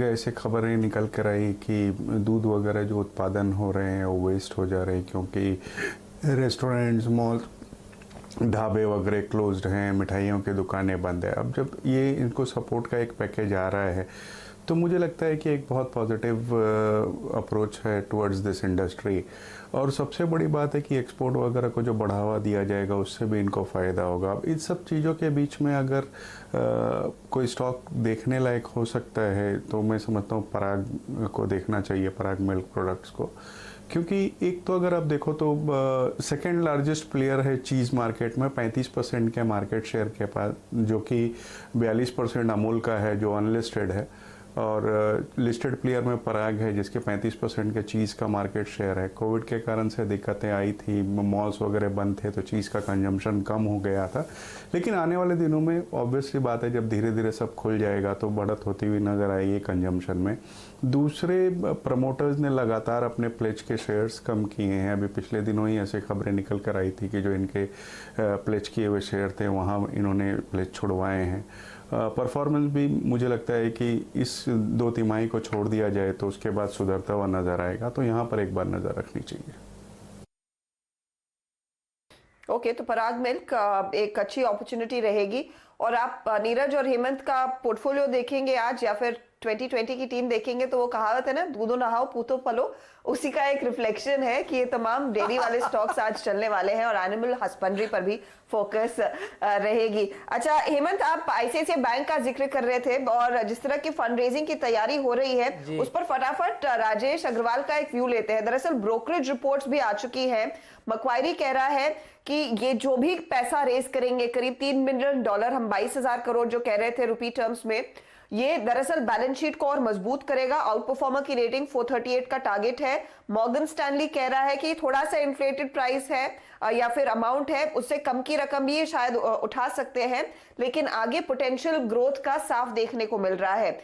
ऐसे खबरें निकल कर आई कि दूध वगैरह जो उत्पादन हो रहे हैं वो वेस्ट हो जा रहे हैं, क्योंकि रेस्टोरेंट्स, मॉल, ढाबे वगैरह क्लोज्ड हैं, मिठाइयों की दुकानें बंद है। अब जब ये इनको सपोर्ट का एक पैकेज आ रहा है तो मुझे लगता है कि एक बहुत पॉजिटिव अप्रोच है टुवर्ड्स दिस इंडस्ट्री। और सबसे बड़ी बात है कि एक्सपोर्ट वगैरह को जो बढ़ावा दिया जाएगा उससे भी इनको फ़ायदा होगा। अब इन सब चीज़ों के बीच में अगर कोई स्टॉक देखने लायक हो सकता है तो मैं समझता हूँ पराग को देखना चाहिए, पराग मिल्क प्रोडक्ट्स को। क्योंकि एक तो अगर आप देखो तो सेकंड लार्जेस्ट प्लेयर है चीज़ मार्केट में, 35% के मार्केट शेयर के पास, जो कि 42% अमूल का है जो अनलिस्टेड है, और लिस्टेड प्लेयर में पराग है जिसके 35% के चीज़ का मार्केट शेयर है। कोविड के कारण से दिक्कतें आई थी, मॉल्स वगैरह बंद थे तो चीज़ का कंजम्पशन कम हो गया था, लेकिन आने वाले दिनों में ऑब्वियसली बात है जब धीरे धीरे सब खुल जाएगा तो बढ़त होती हुई नज़र आएगी कंजम्पशन में। दूसरे प्रमोटर्स ने लगातार अपने प्लेज के शेयर्स कम किए हैं। अभी पिछले दिनों ही ऐसे खबरें निकल कर आई थी कि जो इनके प्लेज किए हुए शेयर थे वहाँ इन्होंने प्लेज छुड़वाए हैं। परफॉर्मेंस भी मुझे लगता है कि इस 2 तिमाही को छोड़ दिया जाए तो उसके बाद सुधरता हुआ नज़र आएगा, तो यहाँ पर एक बार नज़र रखनी चाहिए। ओके, तो पराग मिल्क एक अच्छी अपॉर्चुनिटी रहेगी। और आप नीरज और हेमंत का पोर्टफोलियो देखेंगे आज या फिर 2020 की टीम देखेंगे तो वो कहावत है ना, दूधो नहाओ पूतो पलो, उसी का एक रिफ्लेक्शन है कि ये तमाम डेयरी वाले स्टॉक्स आज चलने वाले हैं और एनिमल हस्बेंड्री पर भी फोकस रहेगी। अच्छा हेमंत, आप आईसीआईसीआई बैंक का जिक्र कर रहे थे और जिस तरह की फंड रेजिंग की तैयारी हो रही है उस पर फटाफट राजेश अग्रवाल का एक व्यू लेते हैं। दरअसल ब्रोकरेज रिपोर्ट्स भी आ चुकी है। मक्वायरी कह रहा है कि ये जो भी पैसा रेज करेंगे, करीब $3 बिलियन, हम 22,000 करोड़ जो कह रहे थे रुपी टर्म्स में, ये दरअसल बैलेंस शीट को और मजबूत करेगा। आउट परफॉर्मर की रेटिंग 438 का टारगेट है। मॉर्गन स्टैनली कह रहा है कि थोड़ा सा इन्फ्लेटेड प्राइस है या फिर अमाउंट है, उससे कम की रकम भी शायद उठा सकते हैं, लेकिन आगे पोटेंशियल ग्रोथ का साफ देखने को मिल रहा है।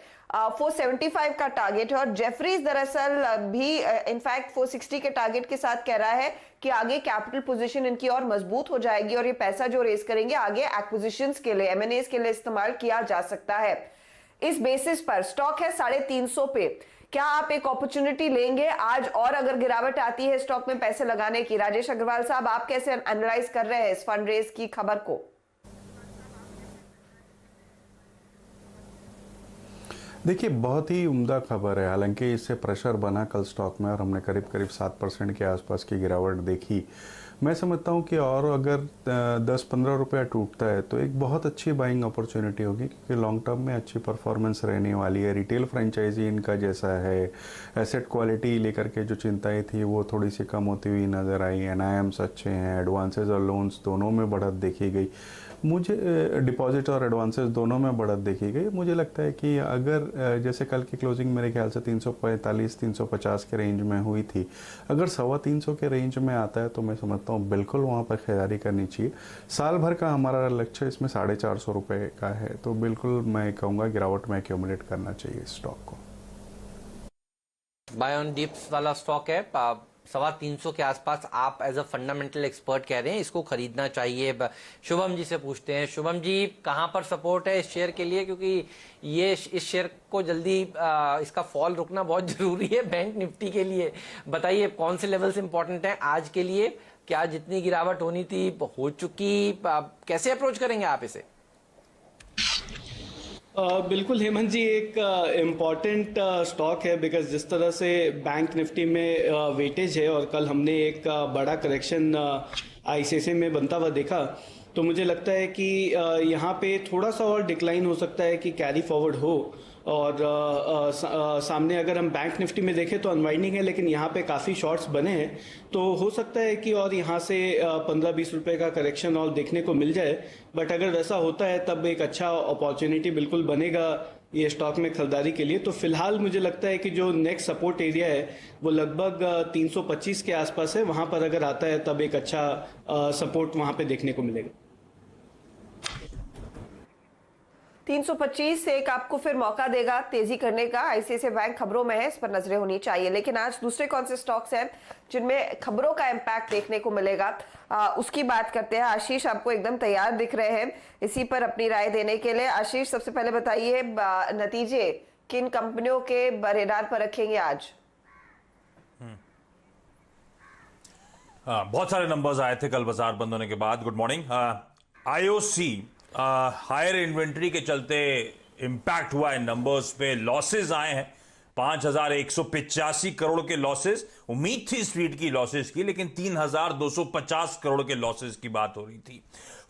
475 का टारगेट है। और जेफरीज दरअसल भी इनफैक्ट 460 के टारगेट के साथ कह रहा है कि आगे कैपिटल पोजीशन इनकी और मजबूत हो जाएगी और ये पैसा जो रेस करेंगे आगे एक्विजिशंस के लिए, एमएनएस के लिए इस्तेमाल किया जा सकता है। इस बेसिस पर स्टॉक है 350 पे, क्या आप एक अपॉर्चुनिटी लेंगे आज? और अगर गिरावट आती है स्टॉक में पैसे लगाने की, राजेश अग्रवाल साहब आप कैसे एनालाइज कर रहे हैं इस फंड रेज की खबर को? देखिए, बहुत ही उम्दा खबर है। हालांकि इससे प्रेशर बना कल स्टॉक में और हमने करीब करीब 7% के आसपास की गिरावट देखी। मैं समझता हूँ कि और अगर 10-15 रुपया टूटता है तो एक बहुत अच्छी बाइंग अपॉर्चुनिटी होगी, क्योंकि लॉन्ग टर्म में अच्छी परफॉर्मेंस रहने वाली है। रिटेल फ्रेंचाइजी इनका जैसा है, एसेट क्वालिटी लेकर के जो चिंताएं थी वो थोड़ी सी कम होती हुई नज़र आई। एनआईएम्स अच्छे हैं, एडवांसेस और लोन्स दोनों में बढ़त देखी गई। मुझे डिपॉजिट और एडवांसेस दोनों में बढ़त देखी गई। मुझे लगता है कि अगर जैसे कल की क्लोजिंग मेरे ख्याल से 345-350 के रेंज में हुई थी, अगर 325 के रेंज में आता है तो मैं समझता हूँ बिल्कुल वहाँ पर खरीदारी करनी चाहिए। साल भर का हमारा लक्ष्य इसमें 450 रुपये का है, तो बिल्कुल मैं कहूँगा गिरावट में एक्यूमुलेट करना चाहिए स्टॉक को। बाय ऑन डिप्स वाला स्टॉक है, 350 के आसपास आप एज अ फंडामेंटल एक्सपर्ट कह रहे हैं इसको खरीदना चाहिए। शुभम जी से पूछते हैं, शुभम जी कहां पर सपोर्ट है इस शेयर के लिए, क्योंकि ये इस शेयर को जल्दी इसका फॉल रुकना बहुत जरूरी है बैंक निफ्टी के लिए। बताइए कौन से लेवल्स इंपॉर्टेंट हैं आज के लिए? क्या जितनी गिरावट होनी थी हो चुकी? कैसे अप्रोच करेंगे आप इसे? बिल्कुल हेमंत जी, एक इम्पॉर्टेंट स्टॉक है, बिकॉज जिस तरह से बैंक निफ्टी में वेटेज है और कल हमने एक बड़ा करेक्शन आईसीआईसीआई में बनता हुआ देखा, तो मुझे लगता है कि यहाँ पे थोड़ा सा और डिक्लाइन हो सकता है कि कैरी फॉरवर्ड हो। और सामने अगर हम बैंक निफ्टी में देखें तो अनवाइंडिंग है, लेकिन यहाँ पे काफ़ी शॉर्ट्स बने हैं, तो हो सकता है कि और यहाँ से 15-20 रुपये का करेक्शन और देखने को मिल जाए। बट अगर वैसा होता है तब एक अच्छा अपॉर्चुनिटी बिल्कुल बनेगा ये स्टॉक में खरीदारी के लिए। तो फिलहाल मुझे लगता है कि जो नेक्स्ट सपोर्ट एरिया है वो लगभग 325 के आसपास है। वहाँ पर अगर आता है तब एक अच्छा सपोर्ट वहाँ पे देखने को मिलेगा। 325 से एक आपको फिर मौका देगा तेजी करने का। आईसीआईसीआई बैंक खबरों में है, इस पर नजरें होनी चाहिए। लेकिन आज दूसरे कौन से स्टॉक्स हैं जिनमें खबरों का इम्पैक्ट देखने को मिलेगा, उसकी बात करते हैं। आशीष आपको एकदम तैयार दिख रहे हैं इसी पर अपनी राय देने के लिए। आशीष, सबसे पहले बताइए नतीजे किन कंपनियों के बरेदार पर रखेंगे आज? बहुत सारे नंबर्स आए थे कल बाजार बंद होने के बाद। Good morning. IOC higher inventory के चलते इंपैक्ट हुआ है, नंबर्स पे लॉसेस आए हैं। 5,185 करोड़ के लॉसेस। उम्मीद थी स्ट्रीट की लॉसेस की, लेकिन 3,250 करोड़ के लॉसेस की बात हो रही थी।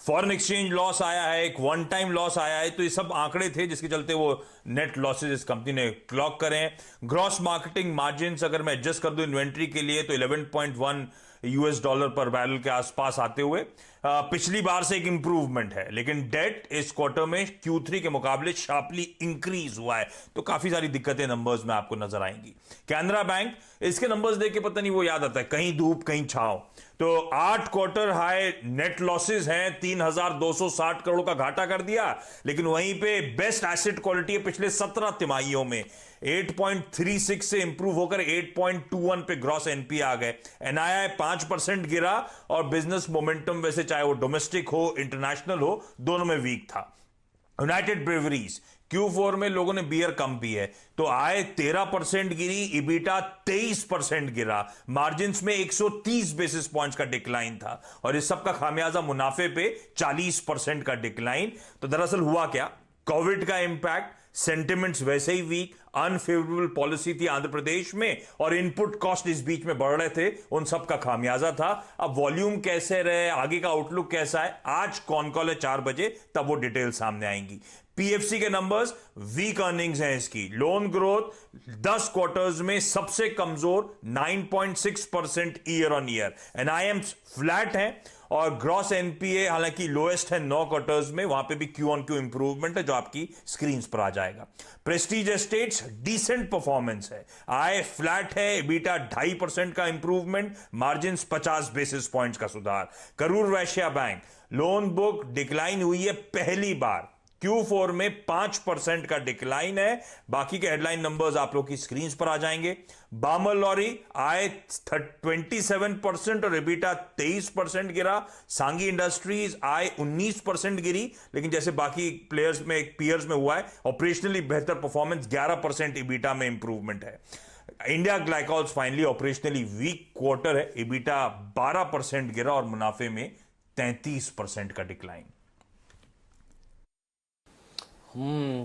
फॉरेन एक्सचेंज लॉस आया है, एक वन टाइम लॉस आया है। तो ये सब आंकड़े थे जिसके चलते वो नेट लॉसेस इस कंपनी ने क्लॉक करें। ग्रॉस मार्केटिंग मार्जिन अगर मैं एडजस्ट कर दूं इन्वेंट्री के लिए तो $11.1 पर बैरल के आसपास आते हुए पिछली बार से एक इंप्रूवमेंट है। लेकिन डेट इस क्वार्टर में Q3 के मुकाबले शार्पली इंक्रीज हुआ है। तो काफी सारी दिक्कतें नंबर्स में आपको नजर आएंगी। कैनरा बैंक, इसके नंबर्स देख के पता नहीं वो याद आता है, कहीं धूप कहीं छांव। तो 8 क्वार्टर हाई नेट लॉसेस हैं, 3,260 करोड़ का घाटा कर दिया। लेकिन वहीं पे बेस्ट एसेट क्वालिटी है पिछले 17 तिमाहियों में, 8.36 से इंप्रूव होकर 8.21 पे ग्रॉस एनपी आ गए। एनआईआई 5% गिरा और बिजनेस मोमेंटम वैसे चाहे वो डोमेस्टिक हो इंटरनेशनल हो दोनों में वीक था। यूनाइटेड ब्रेवरीज Q4 में लोगों ने बियर कम पी है तो आय 13% गिरी, इबिटा 23% गिरा, मार्जिन्स में 130 बेसिस पॉइंट्स का डिक्लाइन था और इस सब का खामियाजा मुनाफे पे 40% का डिक्लाइन। तो दरअसल हुआ क्या, कोविड का इंपैक्ट, सेंटिमेंट्स वैसे ही वीक, अनफेवरेबल पॉलिसी थी आंध्र प्रदेश में और इनपुट कॉस्ट इस बीच में बढ़ रहे थे, उन सब का खामियाजा था। अब वॉल्यूम कैसे रहे, आगे का आउटलुक कैसा है, आज कॉन कॉल है 4 बजे, तब वो डिटेल सामने आएंगी। पीएफसी के नंबर्स, वीक अर्निंग्स हैं इसकी। लोन ग्रोथ 10 क्वार्टर्स में सबसे कमजोर 9.6% ईयर ऑन ईयर। एनआईएम्स फ्लैट हैं और ग्रॉस एनपीए हालांकि लोएस्ट है 9 क्वार्टर्स में, वहां पे भी क्यू ऑन क्यू इंप्रूवमेंट है जो आपकी स्क्रीन पर आ जाएगा। प्रेस्टीज एस्टेट्स डिसेंट परफॉर्मेंस है, आय फ्लैट है, एबिटा 2.5% का इंप्रूवमेंट, मार्जिन 50 बेसिस पॉइंट्स का सुधार। Karur Vysya bank, loan book decline हुई है पहली बार, Q4 में 5% का डिक्लाइन है। बाकी के हेडलाइन नंबर्स आप लोग की स्क्रीन पर आ जाएंगे। बामर लॉरी, आय 27% और एबिटा 23% गिरा। सांगी इंडस्ट्रीज, आय 19% गिरी, लेकिन जैसे बाकी प्लेयर्स में पीयर्स में हुआ है, ऑपरेशनली बेहतर परफॉर्मेंस, 11% एबिटा में इंप्रूवमेंट है। India Glycols finally operationally weak quarter है, एबिटा 12% गिरा और मुनाफे में 33% का डिक्लाइन।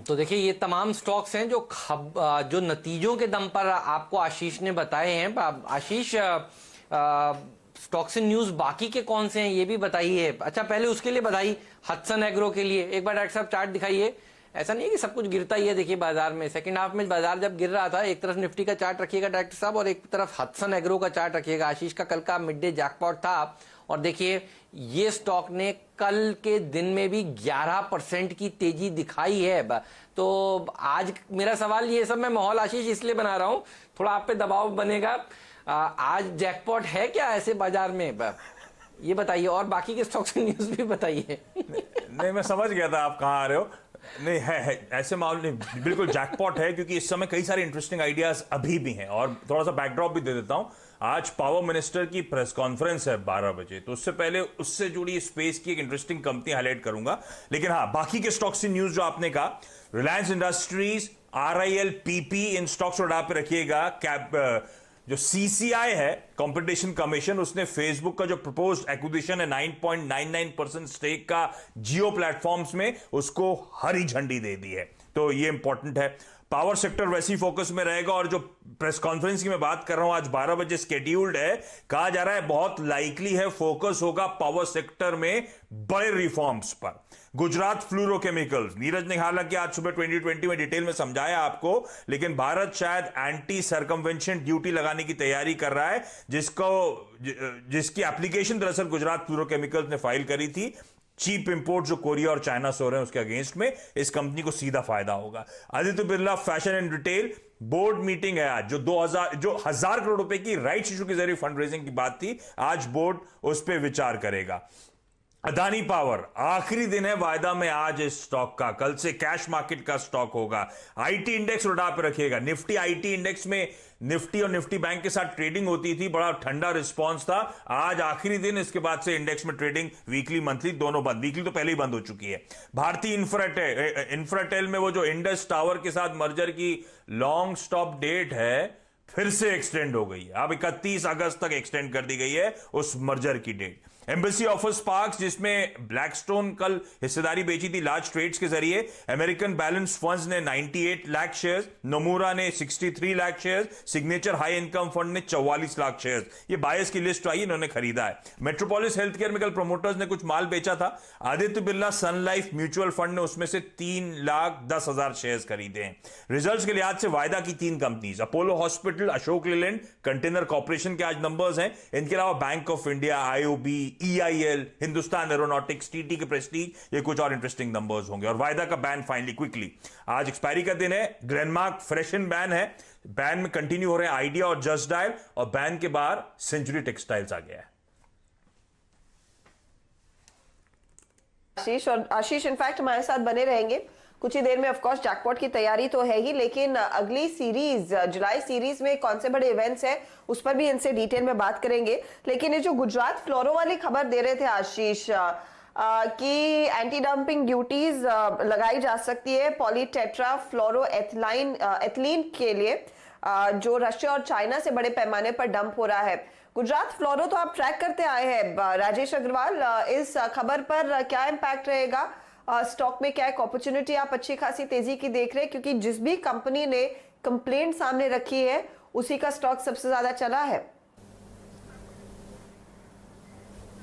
तो देखिए ये तमाम स्टॉक्स हैं जो नतीजों के दम पर आपको आशीष ने बताए हैं। आशीष, स्टॉक्स इन न्यूज बाकी के कौन से हैं ये भी बताइए। अच्छा, पहले उसके लिए बधाई हडसन एग्रो के लिए। एक बार डॉक्टर साहब चार्ट दिखाइए। ऐसा नहीं है कि सब कुछ गिरता ही है, देखिए बाजार में सेकंड हाफ में बाजार जब गिर रहा था, एक तरफ निफ्टी का चार्ट रखिएगा डॉक्टर साहब और एक तरफ हडसन एग्रो का चार्ट रखिएगा। आशीष का कल का मिड डे जैकपॉट था और देखिए ये स्टॉक ने कल के दिन में भी 11% की तेजी दिखाई है। तो आज मेरा सवाल ये सब मैं माहौल आशीष इसलिए बना रहा हूं, थोड़ा आप पे दबाव बनेगा। आज जैकपॉट है क्या ऐसे बाजार में, ये बताइए और बाकी के स्टॉक्स न्यूज भी बताइए। नहीं, मैं समझ गया था आप कहां आ रहे हो। नहीं है ऐसे मामले नहीं, बिल्कुल जैकपॉट है क्योंकि इस समय कई सारे इंटरेस्टिंग आइडियाज अभी भी हैं। और थोड़ा सा बैकड्रॉप भी दे देता हूं, आज पावर मिनिस्टर की प्रेस कॉन्फ्रेंस है 12 बजे, तो उससे पहले उससे जुड़ी स्पेस की एक इंटरेस्टिंग कंपनी हाईलाइट करूंगा। लेकिन हाँ, बाकी के स्टॉक्स की न्यूज जो आपने कहा, रिलायंस इंडस्ट्रीज, RIL, PP, इन स्टॉक्स को आप रखिएगा। जो CCI है कंपटीशन कमीशन, उसने फेसबुक का जो प्रपोज्ड एक्विजिशन है 9.99% स्टेक का जियो प्लेटफॉर्म्स में, उसको हरी झंडी दे दी है। तो ये इंपॉर्टेंट है। पावर सेक्टर वैसी फोकस में रहेगा और जो प्रेस कॉन्फ्रेंस की मैं बात कर रहा हूं आज 12 बजे स्केड्यूल्ड है, कहा जा रहा है बहुत लाइकली है फोकस होगा पावर सेक्टर में बड़े रिफॉर्म्स पर। गुजरात फ्लोरोकेमिकल्स, नीरज ने हालांकि आज सुबह 2020 में डिटेल में समझाया आपको, लेकिन भारत शायद एंटी सर्कमवेंशन ड्यूटी लगाने की तैयारी कर रहा है, जिसकी एप्लीकेशन दरअसल गुजरात फ्लोरोकेमिकल्स ने फाइल करी थी। चीप इंपोर्ट जो कोरिया और चाइना से हो रहे हैं उसके अगेंस्ट में इस कंपनी को सीधा फायदा होगा। Aditya Birla fashion and retail, board meeting है आज, जो 1000 करोड़ रुपए की राइट्स इशू के जरिए फंड रेजिंग की बात थी, आज बोर्ड उस पर विचार करेगा। अदानी पावर आखिरी दिन है वायदा में आज इस स्टॉक का, कल से कैश मार्केट का स्टॉक होगा। आईटी इंडेक्स उड़ा पे रखिएगा। निफ्टी आईटी इंडेक्स में निफ्टी और निफ्टी बैंक के साथ ट्रेडिंग होती थी, बड़ा ठंडा रिस्पांस था। आज आखिरी दिन, इसके बाद से इंडेक्स में ट्रेडिंग वीकली मंथली दोनों बंद, वीकली तो पहले ही बंद हो चुकी है। भारतीय इंफ्राटेल में वो जो इंडस टावर के साथ मर्जर की लॉन्ग स्टॉप डेट है फिर से एक्सटेंड हो गई है। अब 31 अगस्त तक एक्सटेंड कर दी गई है उस मर्जर की डेट। एम्बेसी ऑफिस पार्क्स, जिसमें ब्लैकस्टोन कल हिस्सेदारी बेची थी लार्ज ट्रेड्स के जरिए, अमेरिकन बैलेंस फंड्स ने 98 लाख शेयर्स, नोमुरा ने 63 lakh shares, signature high income fund ने 44 लाख शेयर्स। ये बायर्स की लिस्ट आई, इन्होंने खरीदा है। मेट्रोपोलिस हेल्थ केयर में कल प्रमोटर्स ने कुछ माल बेचा था। आदित्य बिरला सन लाइफ म्यूचुअल फंड ने उसमें से 3,10,000 शेयर्स खरीदे हैं। रिजल्ट्स के लिहाज से वायदा की 3 companies, Apollo hospital, Ashok Leyland, container corporation के आज नंबर्स हैं। इनके अलावा bank of India, IOB, EIL, Hindustan aeronautics, TT के प्रेस्टीज, ये कुछ और इंटरेस्टिंग नंबर्स होंगे। और वायदा का बैन फाइनली क्विकली, आज एक्सपायरी का दिन है। ग्रेनमार्क फ्रेशन बैन है, बैन में कंटिन्यू हो रहे हैं आइडिया और जस्ट डायल, और बैन के बाहर सेंचुरी टेक्सटाइल्स आ गया है। आशीष इनफैक्ट हमारे साथ बने रहेंगे कुछ ही देर में। ऑफ कोर्स जैकपॉट की तैयारी तो है ही, लेकिन अगली सीरीज, जुलाई सीरीज में कौन से बड़े इवेंट्स हैं उस पर भी इनसे डिटेल में बात करेंगे। लेकिन ये जो गुजरात फ्लोरो वाली खबर दे रहे थे आशीष कि एंटी डंपिंग ड्यूटीज लगाई जा सकती है पॉलीटेट्रा फ्लोरो एथिलीन के लिए, जो रशिया और चाइना से बड़े पैमाने पर डंप हो रहा है। गुजरात फ्लोरो तो आप ट्रैक करते आए हैं राजेश अग्रवाल, इस खबर पर क्या इम्पैक्ट रहेगा, स्टॉक में क्या एक अपॉर्चुनिटी आप अच्छी खासी तेजी की देख रहे हैं, क्योंकि जिस भी कंपनी ने कंप्लेंट सामने रखी है उसी का स्टॉक सबसे ज्यादा चला है।